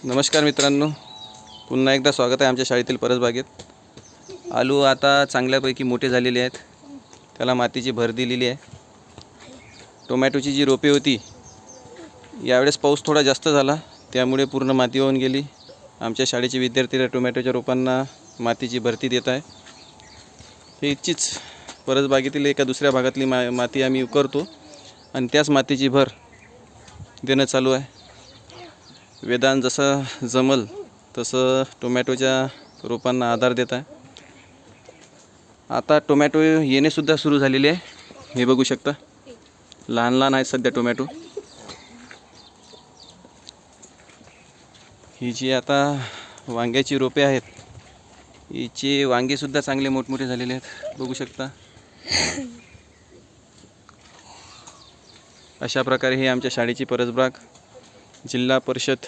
नमस्कार मित्रांनो, पुन्हा एकदा स्वागत आहे आमच्या शाळेतील परसबागेत. आलू आता चांगल्यापैकी मोठे झालेले आहेत. त्याला मातीची भर दिलेली आहे. टोमॅटोची जी रोपे होती, यावेळेस पाऊस थोडा जास्त झाला, त्यामुळे पूर्ण माती वाहून गेली. आमच्या शाळेचे विद्यार्थी त्या टोमॅटोच्या रोपांना मातीची भरती देत आहे. हे इतकीच परसबागेतील एका दुसऱ्या भागातली माती आम्ही उकरतो आणि त्याच मातीची भर देणं चालू आहे. वेदांत जसं जमल तसं टोमॅटोच्या रोपांना आधार देत आहे. आता टोमॅटो येणेसुद्धा सुरू झालेले आहे. हे बघू शकता, लहान लहान आहेत सध्या टोमॅटो. ही जी आता वांग्याची रोपे आहेत, हिचे वांगेसुद्धा चांगले मोठमोठे झालेले आहेत, बघू शकता. अशा प्रकारे ही आमच्या शाळेची परसबाग जिल्हा परिषद